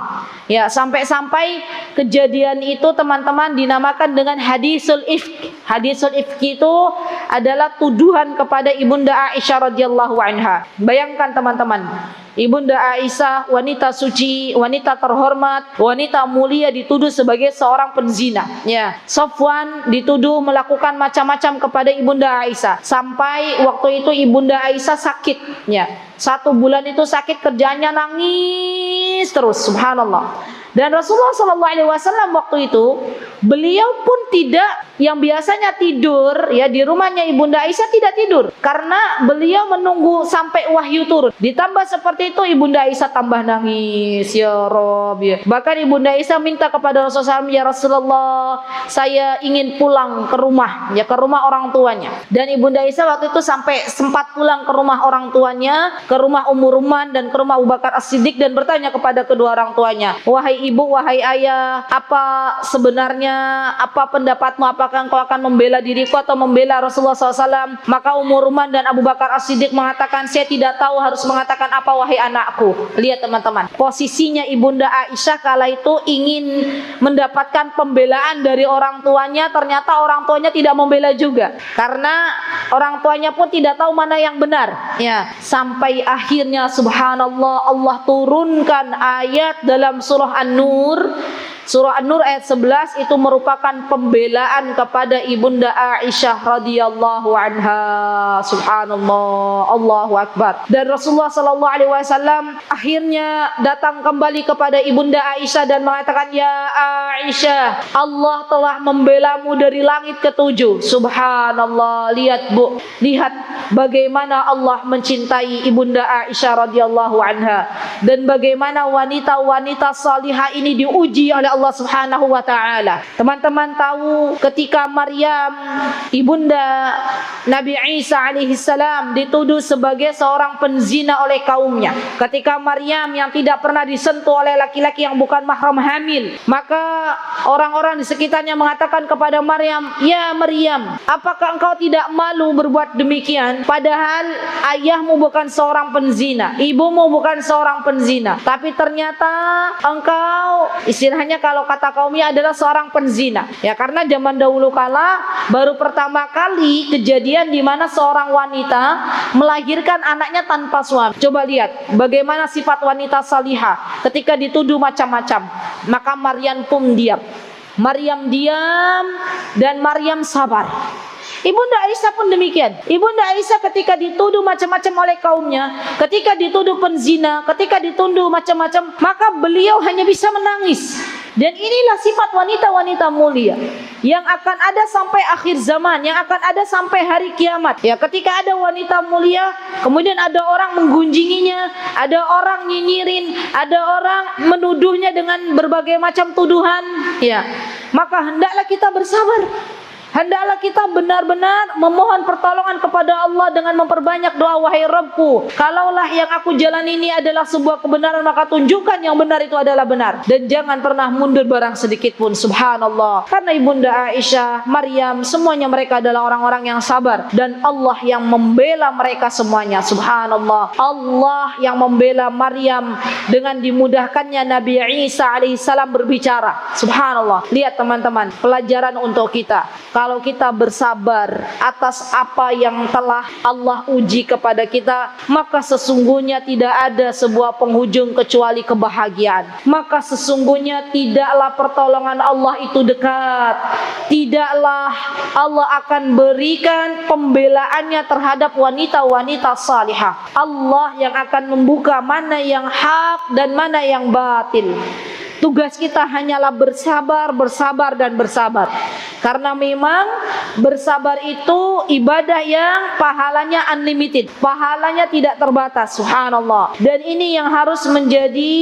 B: Ya, sampai-sampai kejadian itu teman-teman dinamakan dengan hadisul ifk. Hadisul ifk itu adalah tuduhan kepada ibunda Aisyah radhiyallahu anha. Bayangkan teman-teman, ibunda Aisyah, wanita suci, wanita terhormat, wanita mulia, dituduh sebagai seorang penzina. Ya, Safwan dituduh melakukan macam-macam kepada ibunda Aisyah. Sampai waktu itu ibunda Aisyah sakit. Ya, 1 bulan itu sakit, kerjanya nangis terus, subhanallah. Dan Rasulullah SAW waktu itu, beliau pun tidak, yang biasanya tidur ya di rumahnya ibunda Aisyah, tidak tidur karena beliau menunggu sampai wahyu turun. Ditambah seperti itu, ibunda Aisyah tambah nangis, ya Rob ya. Bahkan ibunda Aisyah minta kepada Rasulullah SAW, ya Rasulullah, saya ingin pulang ke rumah, ya ke rumah orang tuanya. Dan ibunda Aisyah waktu itu sampai sempat pulang ke rumah orang tuanya, ke rumah Ummu Ruman dan ke rumah Abu Bakar As-Siddiq, dan bertanya kepada kedua orang tuanya, wahai ibu, wahai ayah, apa sebenarnya, apa pendapatmu, apakah engkau akan membela diriku atau membela Rasulullah SAW? Maka Ummu Ruman dan Abu Bakar As-Siddiq mengatakan, saya tidak tahu harus mengatakan apa, wahai anakku. Lihat teman-teman, posisinya ibunda Aisyah kala itu ingin mendapatkan pembelaan dari orang tuanya, ternyata orang tuanya tidak membela juga, karena orang tuanya pun tidak tahu mana yang benar. Ya, sampai akhirnya subhanallah, Allah turunkan ayat dalam surah An-Nur. Surah An-Nur ayat 11 itu merupakan pembelaan kepada ibunda Aisyah radhiyallahu anha. Subhanallah, Allahu akbar. Dan Rasulullah sallallahu alaihi wasallam akhirnya datang kembali kepada ibunda Aisyah dan mengatakan, ya Aisyah, Allah telah membelamu dari langit ke-7. Subhanallah, lihat Bu, lihat bagaimana Allah mencintai ibunda Aisyah radhiyallahu anha, dan bagaimana wanita-wanita salihah ini diuji oleh Allah Subhanahu wa taala. Teman-teman tahu ketika Maryam ibunda Nabi Isa alaihi salam dituduh sebagai seorang penzina oleh kaumnya. Ketika Maryam yang tidak pernah disentuh oleh laki-laki yang bukan mahram hamil, maka orang-orang di sekitarnya mengatakan kepada Maryam, ya Maryam, apakah engkau tidak malu berbuat demikian? Padahal ayahmu bukan seorang penzina, ibumu bukan seorang penzina, tapi ternyata engkau, istilahnya kalau kata kaumnya, adalah seorang penzina. Ya, karena zaman dahulu kala baru pertama kali kejadian di mana seorang wanita melahirkan anaknya tanpa suami. Coba lihat bagaimana sifat wanita salihah ketika dituduh macam-macam. Maka Maryam pun diam. Maryam diam dan Maryam sabar. Ibunda Aisyah pun demikian. Ibunda Aisyah ketika dituduh macam-macam oleh kaumnya, ketika dituduh penzina, ketika dituduh macam-macam, maka beliau hanya bisa menangis. Dan inilah sifat wanita-wanita mulia yang akan ada sampai akhir zaman, yang akan ada sampai hari kiamat. Ya, ketika ada wanita mulia, kemudian ada orang menggunjinginya, ada orang nyinyirin, ada orang menuduhnya dengan berbagai macam tuduhan, ya, maka hendaklah kita bersabar. Hendaklah kita benar-benar memohon pertolongan kepada Allah dengan memperbanyak doa, wahai Rabbku, kalaulah yang aku jalan ini adalah sebuah kebenaran, maka tunjukkan yang benar itu adalah benar, dan jangan pernah mundur barang sedikit pun. Subhanallah, karena ibunda Aisyah, Maryam, semuanya mereka adalah orang-orang yang sabar, dan Allah yang membela mereka semuanya. Subhanallah, Allah yang membela Maryam dengan dimudahkannya Nabi Isa alaihissalam berbicara. Subhanallah, lihat teman-teman, pelajaran untuk kita. kalau kita bersabar atas apa yang telah Allah uji kepada kita, maka sesungguhnya tidak ada sebuah penghujung kecuali kebahagiaan. Maka sesungguhnya tidaklah pertolongan Allah itu dekat. Tidaklah Allah akan berikan pembelaannya terhadap wanita-wanita salihah. Allah yang akan membuka mana yang hak dan mana yang batil. Tugas kita hanyalah bersabar, bersabar, dan bersabar. Karena memang bersabar itu ibadah yang pahalanya unlimited. Pahalanya tidak terbatas, subhanallah. Dan ini yang harus menjadi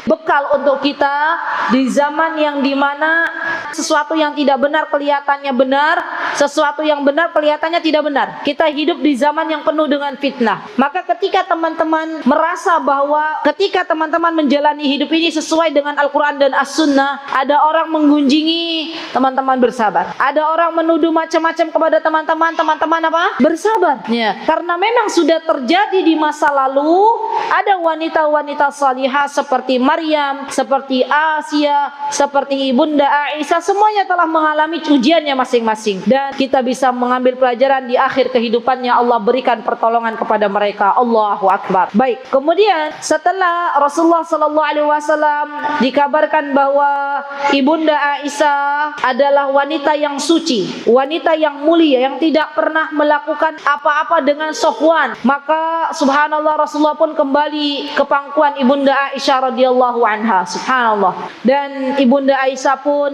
B: bekal untuk kita di zaman yang dimana sesuatu yang tidak benar kelihatannya benar, sesuatu yang benar kelihatannya tidak benar. Kita hidup di zaman yang penuh dengan fitnah. Maka ketika teman-teman merasa bahwa ketika teman-teman menjalani hidup ini sesuai dengan Al-Quran dan As-Sunnah, ada orang menggunjingi, teman-teman bersabar. Ada orang menuduh macam-macam kepada teman-teman, teman-teman apa? Bersabar. Ya, karena memang sudah terjadi di masa lalu, ada wanita-wanita salihah seperti Maryam, seperti Asia, seperti Ibunda Aisyah, semuanya telah mengalami ujiannya masing-masing. Dan kita bisa mengambil pelajaran di akhir kehidupannya, Allah berikan pertolongan kepada mereka. Allahu Akbar. Baik, kemudian setelah Rasulullah SAW dikabarkan bahwa Ibunda Aisyah adalah wanita yang suci, wanita yang mulia, yang tidak pernah melakukan apa-apa dengan Sofwan, maka subhanallah Rasulullah pun kembali ke pangkuan Ibunda Aisyah radhiyallahu anha. Subhanallah. Dan Ibunda Aisyah pun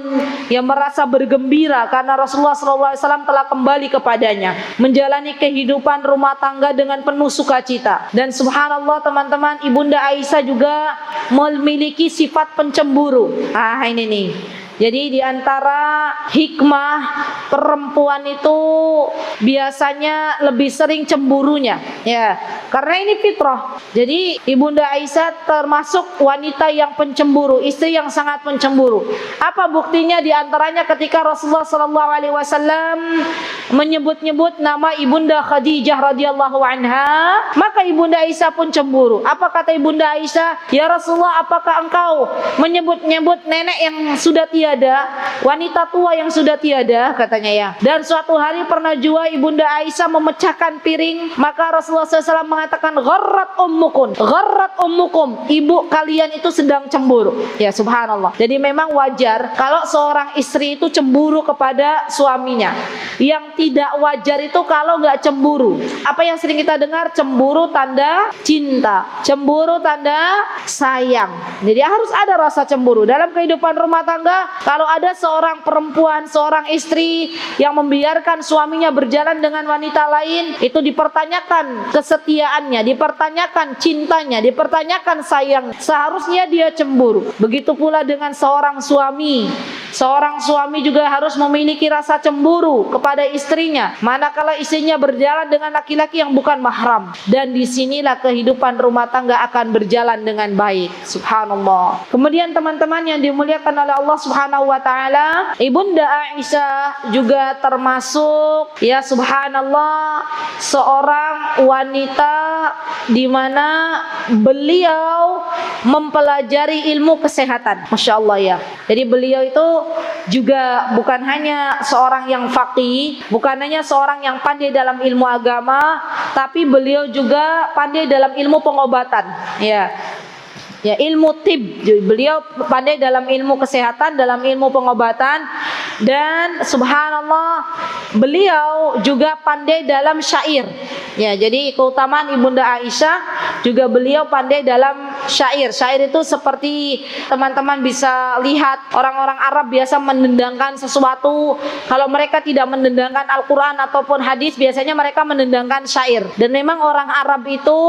B: yang merasa bergembira karena Rasulullah SAW telah kembali kepadanya, menjalani kehidupan rumah tangga dengan penuh sukacita. Dan subhanallah teman-teman, Ibunda Aisyah juga memiliki sifat pencemburu. Ini nih. Jadi di antara hikmah perempuan itu biasanya lebih sering cemburunya, ya, karena ini fitrah. Jadi Ibunda Aisyah termasuk wanita yang pencemburu, istri yang sangat pencemburu. Apa buktinya? Di antaranya ketika Rasulullah SAW menyebut-nyebut nama Ibunda Khadijah radhiyallahu anha, maka Ibunda Aisyah pun cemburu. Apa kata Ibunda Aisyah? Ya Rasulullah, apakah engkau menyebut-nyebut nenek yang sudah tiada, wanita tua yang sudah tiada, katanya ya. Dan suatu hari pernah juga Ibunda Aisyah memecahkan piring, maka Rasulullah SAW mengatakan gharrat ummukum, ibu kalian itu sedang cemburu. Ya subhanallah. Jadi memang wajar kalau seorang istri itu cemburu kepada suaminya. Yang tidak wajar itu kalau nggak cemburu. Apa yang sering kita dengar? Cemburu tanda cinta, cemburu tanda sayang. Jadi harus ada rasa cemburu dalam kehidupan rumah tangga. Kalau ada seorang perempuan, seorang istri yang membiarkan suaminya berjalan dengan wanita lain, itu dipertanyakan kesetiaannya, dipertanyakan cintanya, dipertanyakan sayang. Seharusnya dia cemburu. Begitu pula dengan seorang suami. Seorang suami juga harus memiliki rasa cemburu kepada istrinya, manakala istrinya berjalan dengan laki-laki yang bukan mahram. Dan disinilah kehidupan rumah tangga akan berjalan dengan baik. Subhanallah. Kemudian teman-teman yang dimuliakan oleh Allah Subhanahu wa ta'ala, Ibunda Aisyah juga termasuk, ya subhanallah, seorang wanita di mana beliau mempelajari ilmu kesehatan. Masya Allah ya. Jadi beliau itu juga bukan hanya seorang yang faqih, bukan hanya seorang yang pandai dalam ilmu agama, tapi beliau juga pandai dalam ilmu pengobatan. Ya, ilmu tib. Beliau pandai dalam ilmu kesehatan, dalam ilmu pengobatan. Dan subhanallah, beliau juga pandai dalam syair. Ya, jadi keutamaan Ibunda Aisyah juga beliau pandai dalam syair. Syair itu seperti teman-teman bisa lihat orang-orang Arab biasa mendendangkan sesuatu. Kalau mereka tidak mendendangkan Al-Quran ataupun hadis, biasanya mereka mendendangkan syair. Dan memang orang Arab itu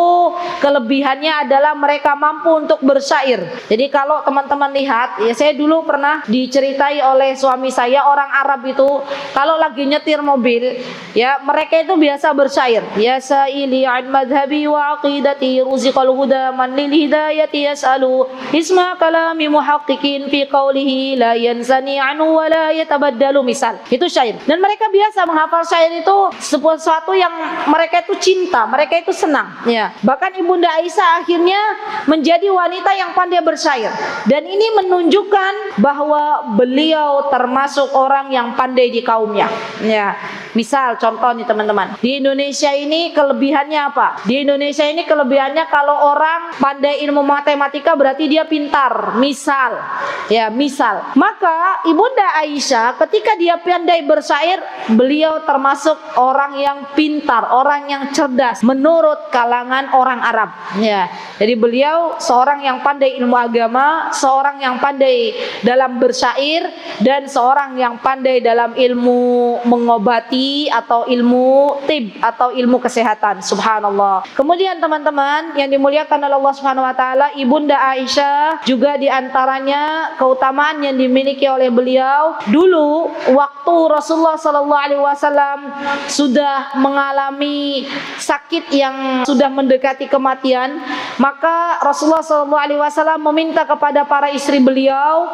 B: kelebihannya adalah mereka mampu untuk bersyair. Jadi kalau teman-teman lihat, ya saya dulu pernah diceritai oleh suami saya, orang Arab itu kalau lagi nyetir mobil, ya mereka itu biasa bersyair. Ya sa'ili an madhabi wa aqidati ruziqal huda man lil hidayati yas'alu isma kalami muhaqqiqin fi qawlihi la yansani anhu wa la yatabaddalu, misal. Itu syair. Dan mereka biasa menghafal syair itu sesuatu yang mereka itu cinta, mereka itu senang. Ya. Bahkan Ibunda Aisyah akhirnya menjadi wanita yang pandai bersyair. Dan ini menunjukkan bahwa beliau termasuk termasuk orang yang pandai di kaumnya. Ya, misal contoh nih teman-teman, di Indonesia ini kelebihannya apa? Di Indonesia ini kelebihannya kalau orang pandai ilmu matematika berarti dia pintar. Misal, maka Ibunda Aisyah ketika dia pandai bersyair, beliau termasuk orang yang pintar, orang yang cerdas menurut kalangan orang Arab. Ya, jadi beliau seorang yang pandai ilmu agama, seorang yang pandai dalam bersyair, dan seorang yang pandai dalam ilmu mengobati atau ilmu tib atau ilmu kesehatan. Subhanallah. Kemudian teman-teman yang dimuliakan oleh Allah Subhanahu wa taala, Ibunda Aisyah juga diantaranya keutamaan yang dimiliki oleh beliau. Dulu waktu Rasulullah sallallahu alaihi wasallam sudah mengalami sakit yang sudah mendekati kematian, maka Rasulullah sallallahu alaihi wasallam meminta kepada para istri beliau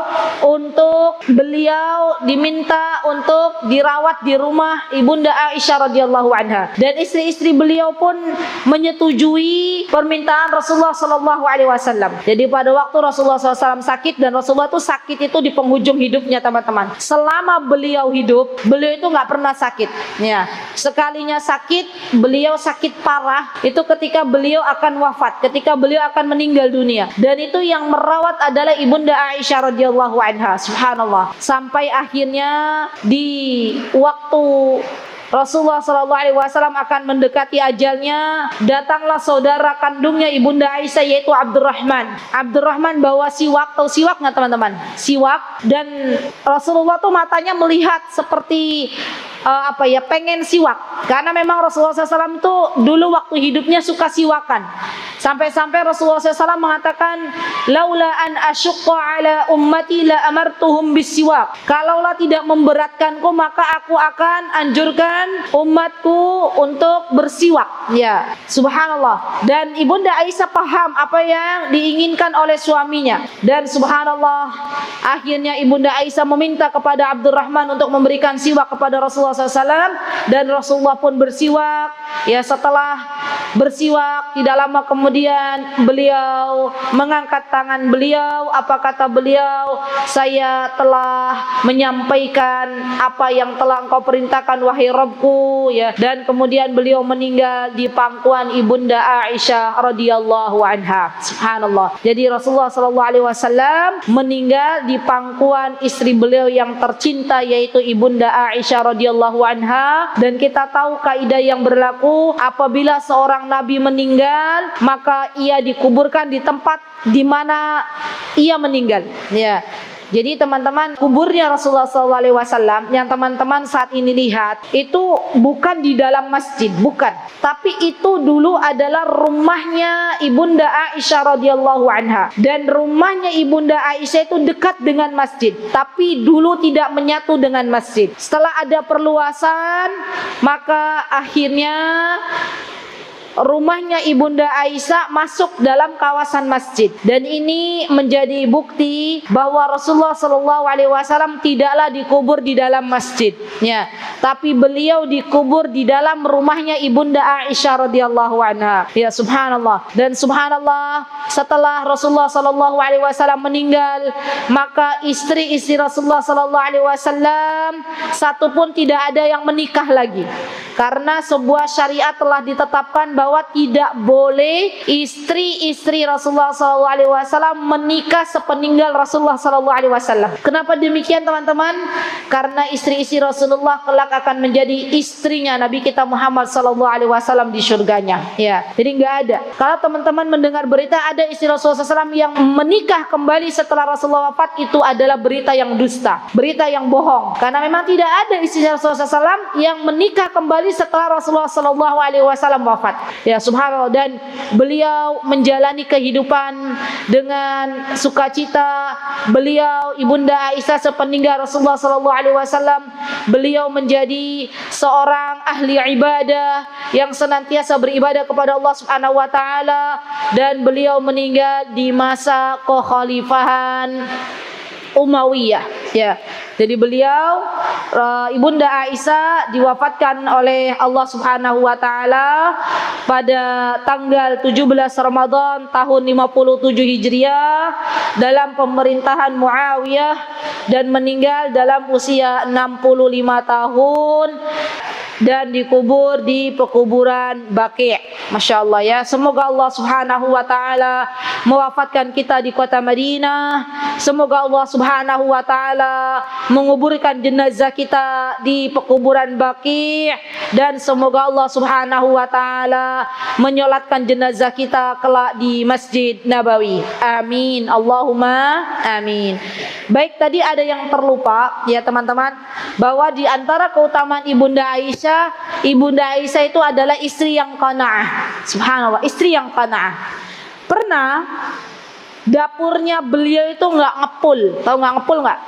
B: untuk beliau diminta untuk dirawat di rumah Ibunda Aisyah radhiyallahu anha, dan istri-istri beliau pun menyetujui permintaan Rasulullah sallallahu alaihi wasallam. Jadi pada waktu Rasulullah SAW sakit, dan Rasulullah itu sakit itu di penghujung hidupnya teman-teman. Selama beliau hidup, beliau itu nggak pernah sakit. Ya, sekalinya sakit, beliau sakit parah itu ketika beliau akan wafat, ketika beliau akan meninggal dunia, dan itu yang merawat adalah Ibunda Aisyah radhiyallahu anha. Subhanallah. Sampai akhirnya di waktu Rasulullah SAW akan mendekati ajalnya, datanglah saudara kandungnya Ibunda Aisyah yaitu Abdurrahman. Abdurrahman bawa siwak, tahu siwak nggak teman-teman? Siwak, dan Rasulullah tuh matanya melihat seperti pengen siwak, karena memang Rasulullah SAW itu dulu waktu hidupnya suka siwakan. Sampai-sampai Rasulullah SAW mengatakan, laula an asyqa ala ummati la amartuhum bisiwak. Kalaulah tidak memberatkanku, maka aku akan anjurkan umatku untuk bersiwak. Ya, subhanallah. Dan Ibunda Aisyah paham apa yang diinginkan oleh suaminya, dan subhanallah, akhirnya Ibunda Aisyah meminta kepada Abdurrahman untuk memberikan siwak kepada Rasulullah SAW, dan Rasulullah pun bersiwak. Ya, setelah bersiwak tidak lama kemudian beliau mengangkat tangan beliau. Apa kata beliau? Saya telah menyampaikan apa yang telah engkau perintahkan wahai Rabbku, ya. Dan kemudian beliau meninggal di pangkuan Ibunda Aisyah radhiyallahu anha. Subhanallah. Jadi Rasulullah sallallahu alaihi wasallam meninggal di pangkuan istri beliau yang tercinta yaitu Ibunda Aisyah radhiyallahu anha. Dan kita tahu kaidah yang berlaku, apabila seorang nabi meninggal, maka ia dikuburkan di tempat di mana ia meninggal. Ya. Jadi teman-teman, kuburnya Rasulullah SAW yang teman-teman saat ini lihat itu bukan di dalam masjid, bukan. Tapi itu dulu adalah rumahnya Ibunda Aisyah radhiyallahu anha. Dan rumahnya Ibunda Aisyah itu dekat dengan masjid, tapi dulu tidak menyatu dengan masjid. Setelah ada perluasan, maka akhirnya rumahnya Ibunda Aisyah masuk dalam kawasan masjid, dan ini menjadi bukti bahwa Rasulullah Shallallahu Alaihi Wasallam tidaklah dikubur di dalam masjid, ya, tapi beliau dikubur di dalam rumahnya Ibunda Aisyah radhiyallahu anha. Ya, subhanallah. Dan subhanallah, setelah Rasulullah Shallallahu Alaihi Wasallam meninggal, maka istri-istri Rasulullah Shallallahu Alaihi Wasallam satu pun tidak ada yang menikah lagi, karena sebuah syariat telah ditetapkan bahwa tidak boleh istri-istri Rasulullah SAW menikah sepeninggal Rasulullah SAW. Kenapa demikian teman-teman? Karena istri-istri Rasulullah kelak akan menjadi istrinya Nabi kita Muhammad SAW di surganya. Ya, jadi nggak ada. Kalau teman-teman mendengar berita ada istri Rasulullah SAW yang menikah kembali setelah Rasulullah wafat, itu adalah berita yang dusta, berita yang bohong. Karena memang tidak ada istri Rasulullah SAW yang menikah kembali setelah Rasulullah SAW wafat. Ya, subhanallah. Dan beliau menjalani kehidupan dengan sukacita. Beliau Ibunda Aisyah sepeninggal Rasulullah SAW, beliau menjadi seorang ahli ibadah yang senantiasa beribadah kepada Allah Subhanahu wa taala, dan beliau meninggal di masa kekhalifahan Umayyah ya. Jadi beliau Ibunda Aisyah diwafatkan oleh Allah Subhanahu wa taala pada tanggal 17 Ramadan tahun 57 Hijriah dalam pemerintahan Muawiyah dan meninggal dalam usia 65 tahun dan dikubur di pekuburan Baqi'. Masya Allah ya. Semoga Allah Subhanahu wa taala mewafatkan kita di kota Madinah. Semoga Allah Subhanahu wa taala menguburkan jenazah kita di pekuburan Baqi', dan semoga Allah Subhanahu wa taala menyolatkan jenazah kita kelak di Masjid Nabawi. Amin. Allahumma amin. Baik, tadi ada yang terlupa ya teman-teman, bahwa di antara keutamaan Ibunda Aisyah itu adalah istri yang qanaah. Subhanallah, istri yang qanaah. Pernah dapurnya beliau itu nggak ngepul, tahu nggak ngepul nggak?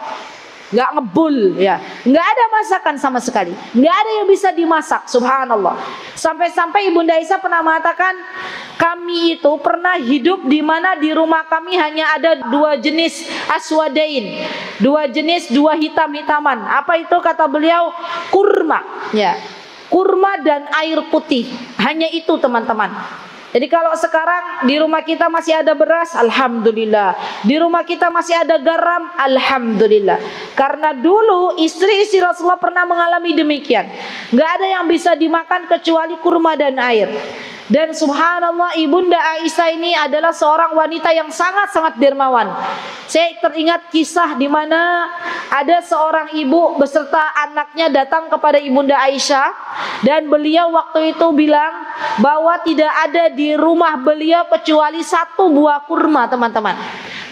B: Nggak ngebul ya, nggak ada masakan sama sekali, nggak ada yang bisa dimasak. Subhanallah. Sampai-sampai Ibunda Aisyah pernah mengatakan, kami itu pernah hidup di mana di rumah kami hanya ada dua jenis aswadain, dua jenis, dua hitam-hitaman. Apa itu kata beliau? Kurma ya, kurma dan air putih. Hanya itu teman-teman. Jadi kalau sekarang di rumah kita masih ada beras, alhamdulillah. Di rumah kita masih ada garam, alhamdulillah. Karena dulu istri-istri Rasulullah pernah mengalami demikian. Gak ada yang bisa dimakan kecuali kurma dan air. Dan subhanallah, Ibunda Aisyah ini adalah seorang wanita yang sangat-sangat dermawan. Saya teringat kisah di mana ada seorang ibu beserta anaknya datang kepada Ibunda Aisyah, dan beliau waktu itu bilang bahwa tidak ada di rumah beliau kecuali satu buah kurma, teman-teman.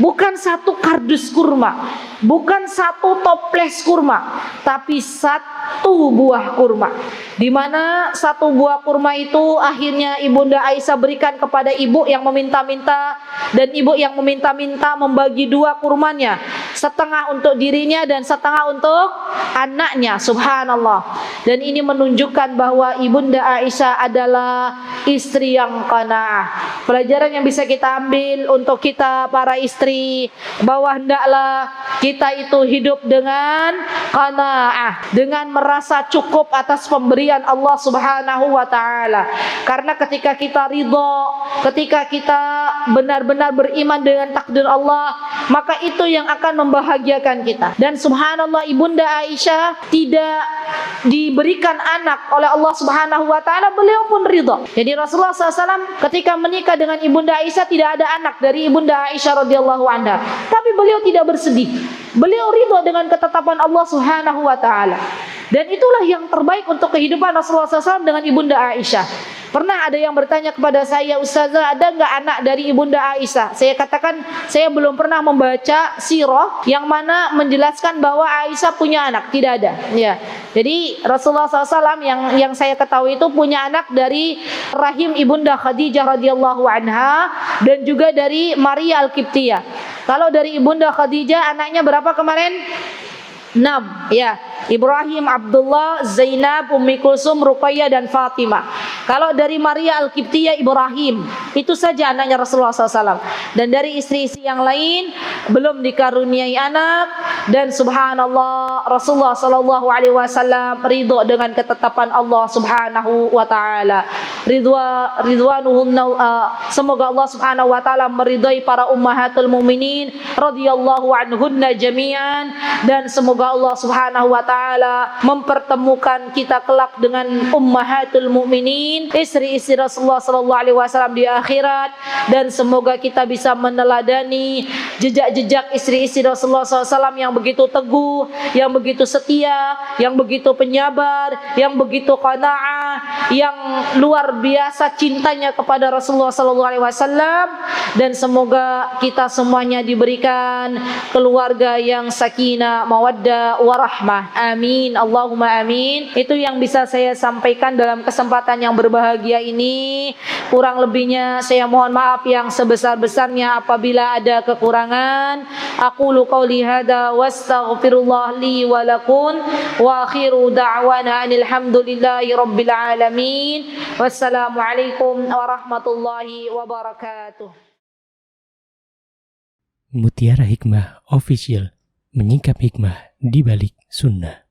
B: Bukan satu kardus kurma, bukan satu toples kurma, tapi satu buah kurma. Di mana satu buah kurma itu akhirnya Ibunda Aisyah berikan kepada ibu yang meminta-minta, dan ibu yang meminta-minta membagi dua kurmanya, setengah untuk dirinya dan setengah untuk anaknya. Subhanallah. Dan ini menunjukkan bahwa Ibunda Aisyah adalah istri yang qanaah. Pelajaran yang bisa kita ambil untuk kita para istri, bahwa hendaklah kita itu hidup dengan qanaah, dengan merasa cukup atas pemberian Allah Subhanahu wa taala. Karena ketika kita ridha, ketika kita benar-benar beriman dengan takdir Allah, maka itu yang akan membahagiakan kita. Dan subhanallah, Ibunda Aisyah tidak diberikan anak oleh Allah Subhanahu wa taala, beliau pun ridha. Jadi Rasulullah SAW ketika menikah dengan Ibunda Aisyah tidak ada anak dari Ibunda Aisyah radhiyallahu anha, tapi beliau tidak bersedih. Beliau ridha dengan ketetapan Allah Subhanahu wa taala. Dan itulah yang terbaik untuk kehidupan Rasulullah SAW dengan Ibunda Aisyah. Pernah ada yang bertanya kepada saya, Ustazah, ada nggak anak dari Ibunda Aisyah? Saya katakan, saya belum pernah membaca sirah yang mana menjelaskan bahwa Aisyah punya anak. Tidak ada. Ya. Jadi Rasulullah SAW yang saya ketahui itu punya anak dari rahim Ibunda Khadijah radhiyallahu anha, dan juga dari Maria Al-Qibtiyah. Kalau dari Ibunda Khadijah anaknya berapa kemarin? 6 ya. Ibrahim, Abdullah, Zainab, Ummi Kulsum, Ruqayyah dan Fatimah. Kalau dari Maria Al-Qibtiyah, Ibrahim. Itu saja anaknya Rasulullah SAW. Dan dari istri-istri yang lain belum dikaruniai anak. Dan subhanallah, Rasulullah SAW ridho dengan ketetapan Allah Subhanahu wa taala. Semoga Allah Subhanahu wa taala meridhai para ummahatul mukminin radhiyallahu anhunna jami'an, dan semoga Allah Subhanahu wa taala mempertemukan kita kelak dengan ummahatul mukminin, istri-istri Rasulullah sallallahu alaihi wasallam di akhirat, dan semoga kita bisa meneladani jejak-jejak istri-istri Rasulullah SAW yang begitu teguh, yang begitu setia, yang begitu penyabar, yang begitu qanaah, yang luar biasa cintanya kepada Rasulullah sallallahu alaihi wasallam. Dan semoga kita semuanya diberikan keluarga yang sakinah, mawaddah, warahmah. Amin. Allahumma amin. Itu yang bisa saya sampaikan dalam kesempatan yang berbahagia ini. Kurang lebihnya saya mohon maaf yang sebesar-besarnya apabila ada kekurangan. Aqulu qauli hadza wastaghfirullah li wa lakum wa akhiru da'wana alhamdulillahi rabbil alamin. Wassalamualaikum warahmatullahi wabarakatuh.
A: Mutiara Hikmah Official. menyingkap hikmah di balik sunnah.